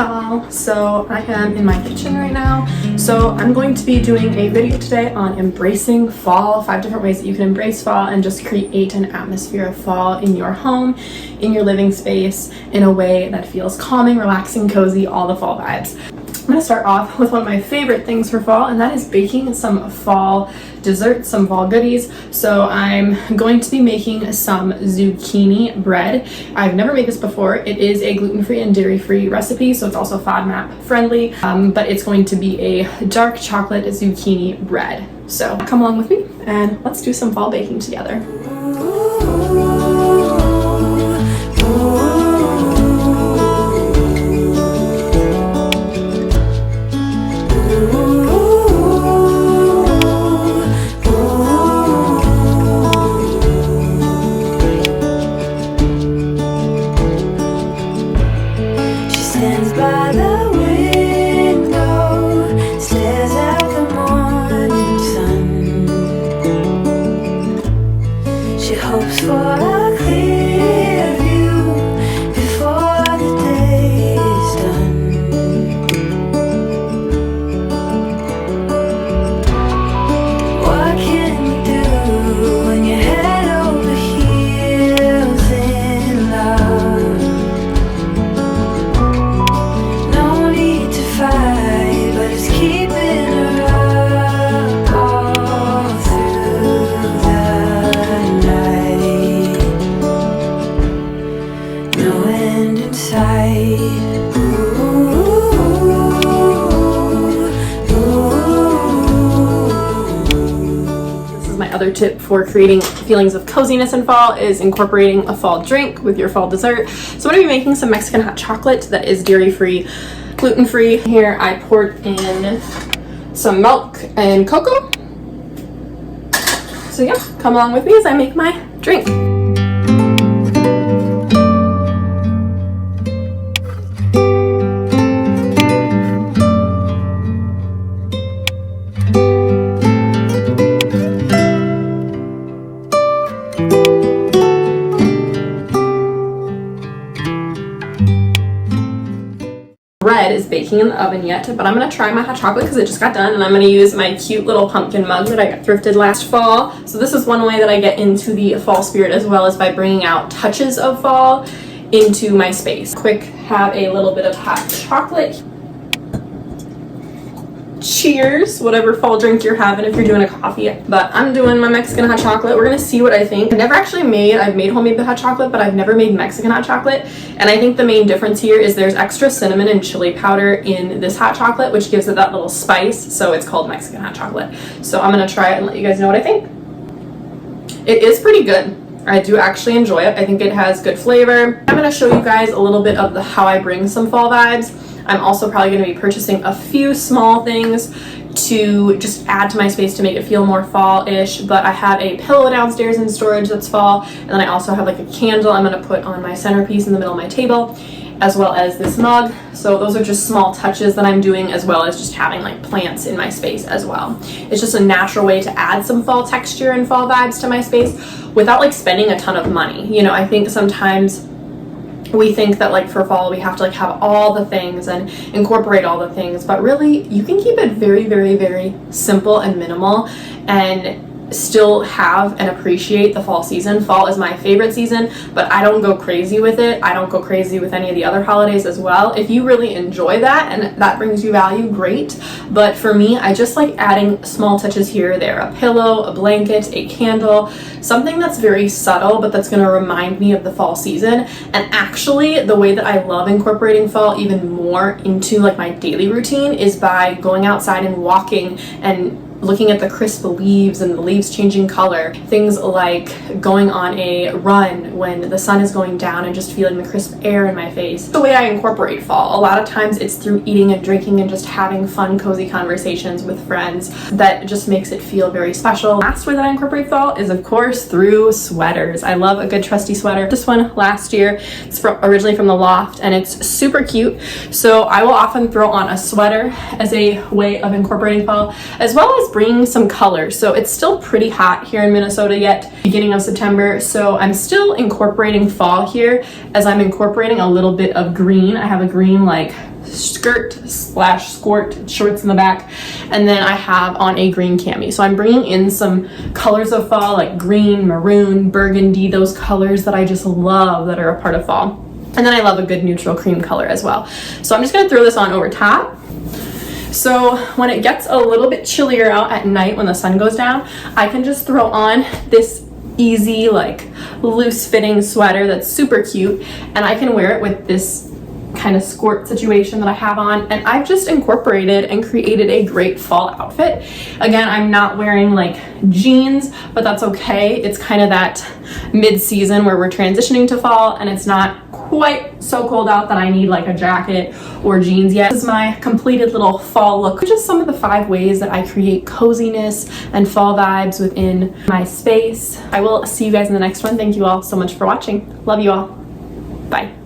y'all, so I am in my kitchen right now. So I'm going to be doing a video today on embracing fall, 5 different ways that you can embrace fall and just create an atmosphere of fall in your home, in your living space, in a way that feels calming, relaxing, cozy, all the fall vibes. I'm going to start off with one of my favorite things for fall, and that is baking some fall desserts, some fall goodies. So I'm going to be making some zucchini bread. I've never made this before. It is a gluten-free and dairy-free recipe, so it's also FODMAP friendly, but it's going to be a dark chocolate zucchini bread. So come along with me and let's do some fall baking together. Other tip for creating feelings of coziness in fall is incorporating a fall drink with your fall dessert. So I'm going to be making some Mexican hot chocolate that is dairy-free, gluten-free. Here I poured in some milk and cocoa. So yeah, come along with me as I make my drink. Bread is baking in the oven yet, but I'm going to try my hot chocolate because it just got done, and I'm going to use my cute little pumpkin mug that I got thrifted last fall. So this is one way that I get into the fall spirit, as well as by bringing out touches of fall into my space. Quick, have a little bit of hot chocolate. Cheers, whatever fall drink you're having if you're doing a coffee. But I'm doing my Mexican hot chocolate. We're gonna see what I think. I've made homemade hot chocolate, but I've never made Mexican hot chocolate. And I think the main difference here is there's extra cinnamon and chili powder in this hot chocolate, which gives it that little spice. So it's called Mexican hot chocolate. So I'm gonna try it and let you guys know what I think. It is pretty good. I do actually enjoy it. I think it has good flavor. I'm gonna show you guys a little bit of how I bring some fall vibes. I'm also probably going to be purchasing a few small things to just add to my space to make it feel more fall-ish, but I have a pillow downstairs in storage that's fall, and then I also have like a candle I'm going to put on my centerpiece in the middle of my table, as well as this mug. So those are just small touches that I'm doing, as well as just having like plants in my space as well. It's just a natural way to add some fall texture and fall vibes to my space without like spending a ton of money. You know, I think sometimes we think that like for fall we have to like have all the things and incorporate all the things, but really you can keep it very, very, very simple and minimal and still have and appreciate the fall season. Fall is my favorite season, but I don't go crazy with it. I don't go crazy with any of the other holidays as well. If you really enjoy that and that brings you value, great. But for me, I just like adding small touches here or there. A pillow, a blanket, a candle, something that's very subtle, but that's going to remind me of the fall season. And actually, the way that I love incorporating fall even more into like my daily routine is by going outside and walking and looking at the crisp leaves and the leaves changing color. Things like going on a run when the sun is going down and just feeling the crisp air in my face. The way I incorporate fall, a lot of times it's through eating and drinking and just having fun, cozy conversations with friends that just makes it feel very special. Last way that I incorporate fall is, of course, through sweaters. I love a good trusty sweater. This one last year, it's originally from the Loft, and it's super cute. So I will often throw on a sweater as a way of incorporating fall, as well as bringing some color. So it's still pretty hot here in Minnesota yet, beginning of September. So I'm still incorporating fall here as I'm incorporating a little bit of green. I have a green like skirt slash skirt, shorts in the back, and then I have on a green cami. So I'm bringing in some colors of fall, like green, maroon, burgundy, those colors that I just love that are a part of fall. And then I love a good neutral cream color as well. So I'm just gonna throw this on over top. So when it gets a little bit chillier out at night when the sun goes down, I can just throw on this easy, like loose fitting sweater that's super cute, and I can wear it with this kind of skirt situation that I have on, and I've just incorporated and created a great fall outfit. Again, I'm not wearing like jeans, but that's okay. It's kind of that mid-season where we're transitioning to fall, and it's not quite so cold out that I need like a jacket or jeans yet. This is my completed little fall look. Just some of the 5 ways that I create coziness and fall vibes within my space. I will see you guys in the next one. Thank you all so much for watching. Love you all. Bye.